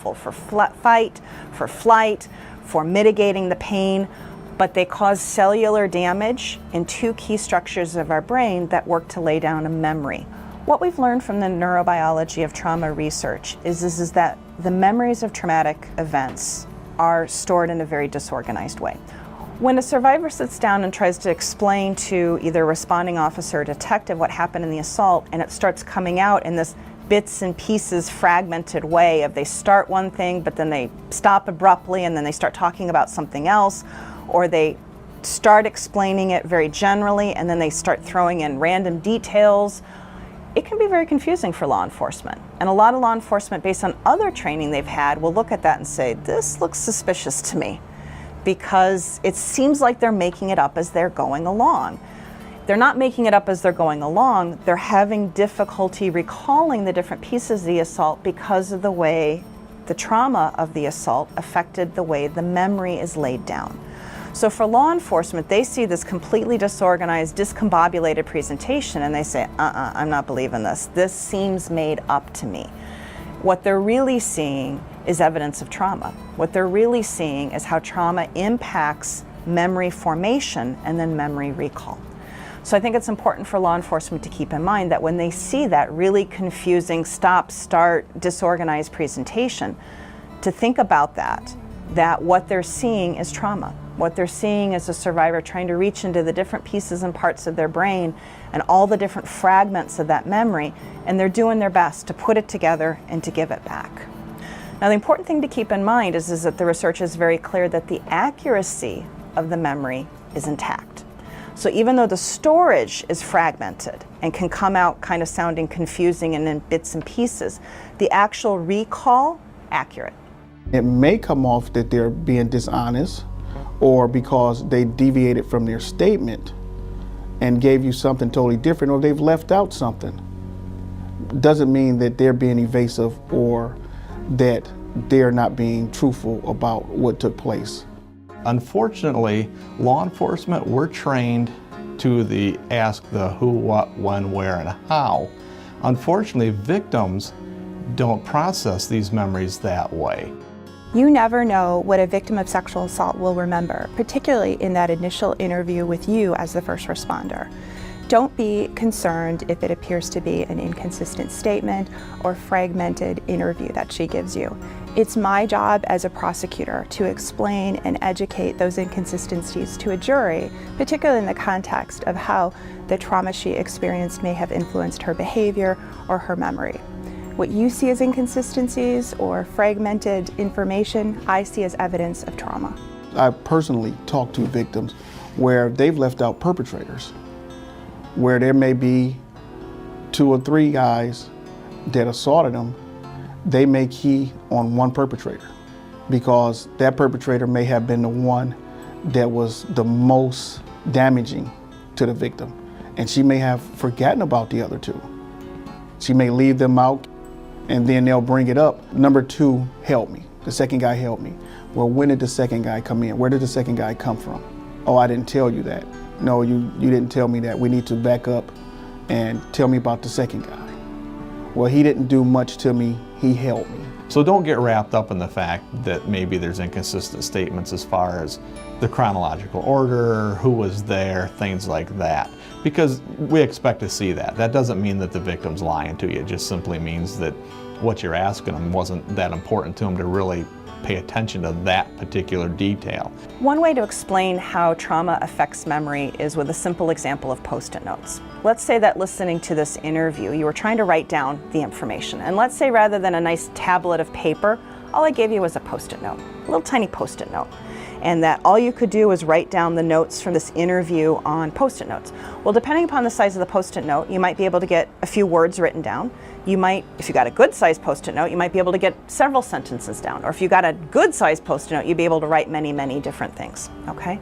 helpful for fight, for flight, for mitigating the pain, but they cause cellular damage in two key structures of our brain that work to lay down a memory. What we've learned from the neurobiology of trauma research is that the memories of traumatic events are stored in a very disorganized way. When a survivor sits down and tries to explain to either a responding officer or detective what happened in the assault, and it starts coming out in this bits and pieces fragmented way of they start one thing but then they stop abruptly and then they start talking about something else, or they start explaining it very generally and then they start throwing in random details, it can be very confusing for law enforcement. And a lot of law enforcement, based on other training they've had, will look at that and say, this looks suspicious to me, because it seems like they're making it up as they're going along. They're not making it up as they're going along, they're having difficulty recalling the different pieces of the assault because of the way the trauma of the assault affected the way the memory is laid down. So for law enforcement, they see this completely disorganized, discombobulated presentation and they say, I'm not believing this. This seems made up to me. What they're really seeing is evidence of trauma. What they're really seeing is how trauma impacts memory formation and then memory recall. So I think it's important for law enforcement to keep in mind that when they see that really confusing stop, start, disorganized presentation, to think about that what they're seeing is trauma. What they're seeing is a survivor trying to reach into the different pieces and parts of their brain and all the different fragments of that memory, and they're doing their best to put it together and to give it back. Now, the important thing to keep in mind is that the research is very clear that the accuracy of the memory is intact. So even though the storage is fragmented and can come out kind of sounding confusing and in bits and pieces, the actual recall, accurate. It may come off that they're being dishonest or because they deviated from their statement and gave you something totally different, or they've left out something. Doesn't mean that they're being evasive or that they're not being truthful about what took place. Unfortunately, law enforcement, we're trained to ask the who, what, when, where, and how. Unfortunately, victims don't process these memories that way. You never know what a victim of sexual assault will remember, particularly in that initial interview with you as the first responder. Don't be concerned if it appears to be an inconsistent statement or fragmented interview that she gives you. It's my job as a prosecutor to explain and educate those inconsistencies to a jury, particularly in the context of how the trauma she experienced may have influenced her behavior or her memory. What you see as inconsistencies or fragmented information, I see as evidence of trauma. I personally talked to victims where they've left out perpetrators, where there may be 2 or 3 guys that assaulted them. They may key on one perpetrator because that perpetrator may have been the one that was the most damaging to the victim, and she may have forgotten about the other 2. She may leave them out and then they'll bring it up. Number 2 helped me. The second guy helped me. Well, when did the second guy come in? Where did the second guy come from? Oh, I didn't tell you that. No, you didn't tell me that. We need to back up and tell me about the second guy. Well, he didn't do much to me. He helped me. So don't get wrapped up in the fact that maybe there's inconsistent statements as far as the chronological order, who was there, things like that. Because we expect to see that. That doesn't mean that the victim's lying to you. It just simply means that what you're asking them wasn't that important to them to really pay attention to that particular detail. One way to explain how trauma affects memory is with a simple example of Post-it notes. Let's say that listening to this interview, you were trying to write down the information. And let's say rather than a nice tablet of paper, all I gave you was a Post-it note, a little tiny Post-it note. And that all you could do was write down the notes from this interview on Post-it notes. Well, depending upon the size of the Post-it note, you might be able to get a few words written down. You might, if you got a good sized Post-it note, you might be able to get several sentences down. Or if you got a good sized Post-it note, you'd be able to write many, many different things, okay?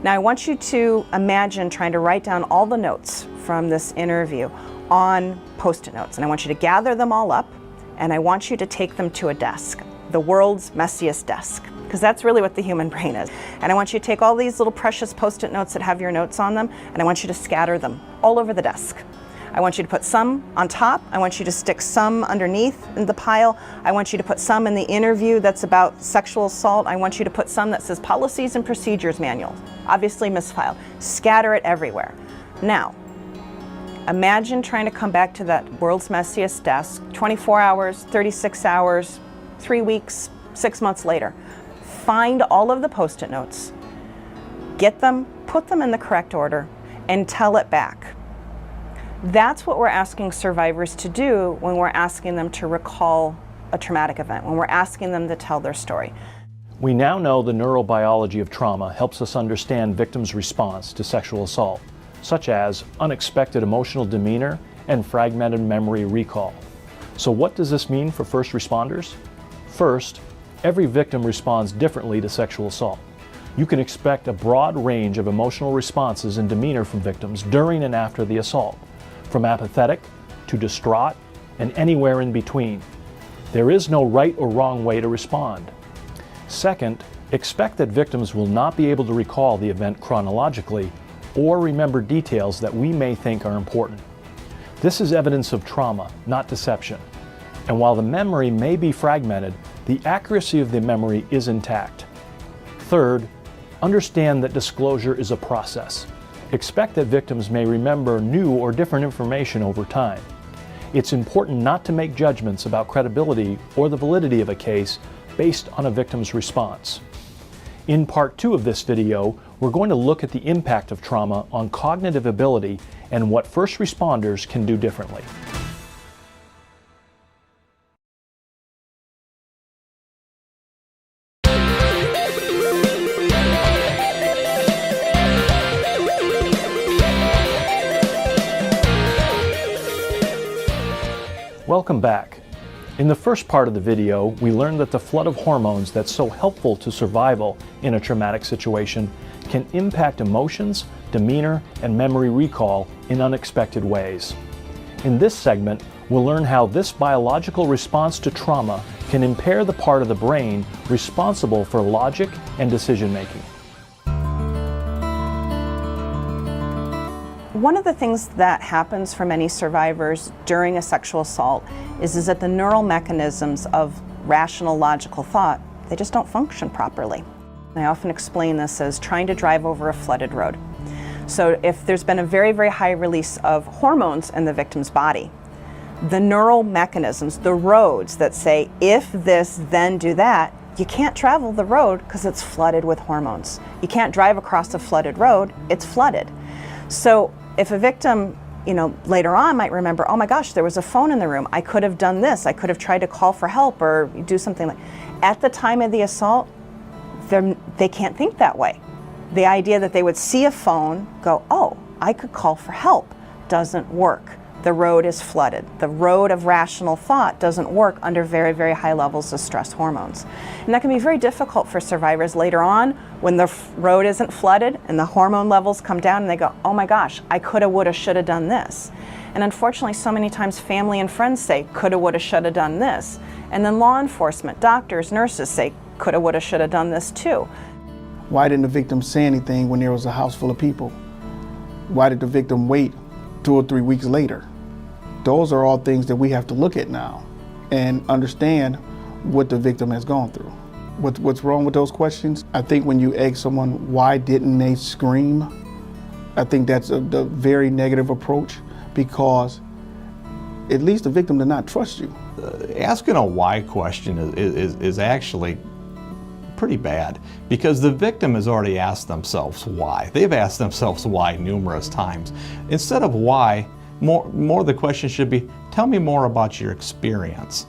Now I want you to imagine trying to write down all the notes from this interview on Post-it notes. And I want you to gather them all up, and I want you to take them to a desk, the world's messiest desk, because that's really what the human brain is. And I want you to take all these little precious Post-it notes that have your notes on them, and I want you to scatter them all over the desk. I want you to put some on top. I want you to stick some underneath in the pile. I want you to put some in the interview that's about sexual assault. I want you to put some that says policies and procedures manual. Obviously misfiled. Scatter it everywhere. Now, imagine trying to come back to that world's messiest desk 24 hours, 36 hours, 3 weeks, 6 months later. Find all of the Post-it notes, get them, put them in the correct order, and tell it back. That's what we're asking survivors to do when we're asking them to recall a traumatic event, when we're asking them to tell their story. We now know the neurobiology of trauma helps us understand victims' response to sexual assault, such as unexpected emotional demeanor and fragmented memory recall. So what does this mean for first responders? First, every victim responds differently to sexual assault. You can expect a broad range of emotional responses and demeanor from victims during and after the assault, from apathetic to distraught and anywhere in between. There is no right or wrong way to respond. Second, expect that victims will not be able to recall the event chronologically or remember details that we may think are important. This is evidence of trauma, not deception. And while the memory may be fragmented, the accuracy of the memory is intact. Third, understand that disclosure is a process. Expect that victims may remember new or different information over time. It's important not to make judgments about credibility or the validity of a case based on a victim's response. In part 2 of this video, we're going to look at the impact of trauma on cognitive ability and what first responders can do differently. Welcome back. In the first part of the video, we learned that the flood of hormones that's so helpful to survival in a traumatic situation can impact emotions, demeanor, and memory recall in unexpected ways. In this segment, we'll learn how this biological response to trauma can impair the part of the brain responsible for logic and decision-making. One of the things that happens for many survivors during a sexual assault is that the neural mechanisms of rational, logical thought, they just don't function properly. I often explain this as trying to drive over a flooded road. So if there's been a very, very high release of hormones in the victim's body, the neural mechanisms, the roads that say, if this, then do that, you can't travel the road because it's flooded with hormones. You can't drive across a flooded road, it's flooded. So if a victim, later on might remember, oh my gosh, there was a phone in the room. I could have done this. I could have tried to call for help or do something like. At the time of the assault, they can't think that way. The idea that they would see a phone, go, oh, I could call for help, doesn't work. The road is flooded. The road of rational thought doesn't work under very, very high levels of stress hormones. And that can be very difficult for survivors later on when the road isn't flooded and the hormone levels come down and they go, oh my gosh, I coulda, woulda, shoulda done this. And unfortunately, so many times family and friends say, coulda, woulda, shoulda done this. And then law enforcement, doctors, nurses say, coulda, woulda, shoulda done this too. Why didn't the victim say anything when there was a house full of people? Why did the victim wait 2 or 3 weeks later? Those are all things that we have to look at now and understand what the victim has gone through. What's wrong with those questions? I think when you ask someone, why didn't they scream? I think that's the very negative approach, because at least the victim did not trust you. Asking a why question is actually pretty bad, because the victim has already asked themselves why. They've asked themselves why numerous times. Instead of why, more the question should be, tell me more about your experience.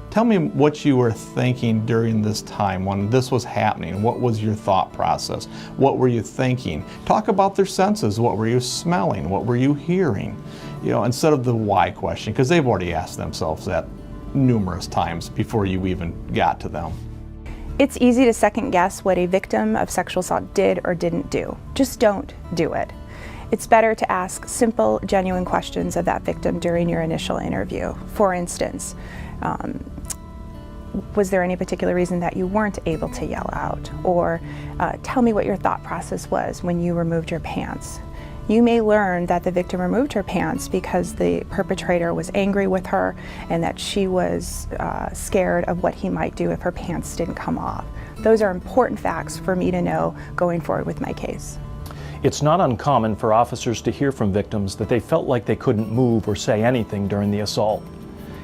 Tell me what you were thinking during this time when this was happening. What was your thought process? What were you thinking? Talk about their senses. What were you smelling? What were you hearing? Instead of the why question, because they've already asked themselves that numerous times before you even got to them. It's easy to second guess what a victim of sexual assault did or didn't do. Just don't do it. It's better to ask simple, genuine questions of that victim during your initial interview. For instance, was there any particular reason that you weren't able to yell out? Or tell me what your thought process was when you removed your pants. You may learn that the victim removed her pants because the perpetrator was angry with her and that she was scared of what he might do if her pants didn't come off. Those are important facts for me to know going forward with my case. It's not uncommon for officers to hear from victims that they felt like they couldn't move or say anything during the assault.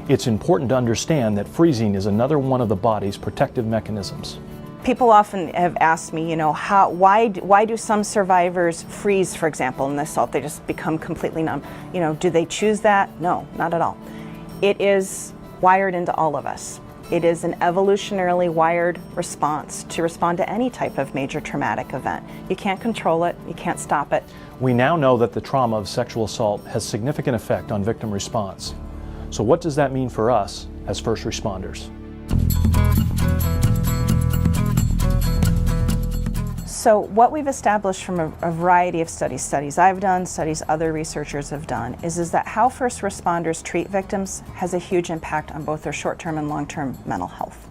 It's important to understand that freezing is another one of the body's protective mechanisms. People often have asked me, why do some survivors freeze, for example, in the assault? They just become completely numb. Do they choose that? No, not at all. It is wired into all of us. It is an evolutionarily wired response to respond to any type of major traumatic event. You can't control it, you can't stop it. We now know that the trauma of sexual assault has significant effect on victim response. So what does that mean for us as first responders? So what we've established from a variety of studies I've done, studies other researchers have done, is that how first responders treat victims has a huge impact on both their short-term and long-term mental health.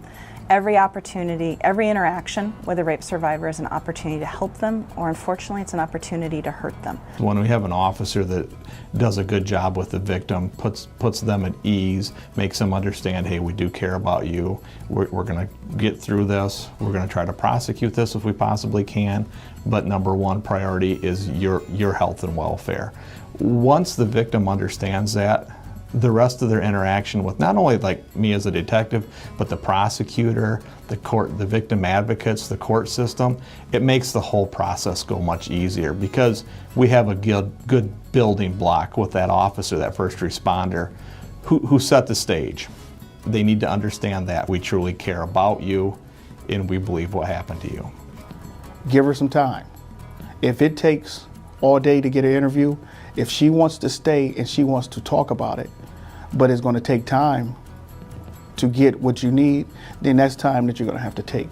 Every opportunity, every interaction with a rape survivor is an opportunity to help them, or unfortunately it's an opportunity to hurt them. When we have an officer that does a good job with the victim, puts them at ease, makes them understand, hey, we do care about you, we're going to get through this, we're going to try to prosecute this if we possibly can, but number one priority is your health and welfare. Once the victim understands that, the rest of their interaction with not only like me as a detective, but the prosecutor, the court, the victim advocates, the court system, it makes the whole process go much easier because we have a good building block with that officer, that first responder, who set the stage. They need to understand that we truly care about you and we believe what happened to you. Give her some time. If it takes all day to get an interview, if she wants to stay and she wants to talk about it, but it's going to take time to get what you need, then that's time that you're going to have to take.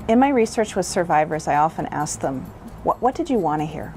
In my research with survivors, I often ask them, what did you want to hear?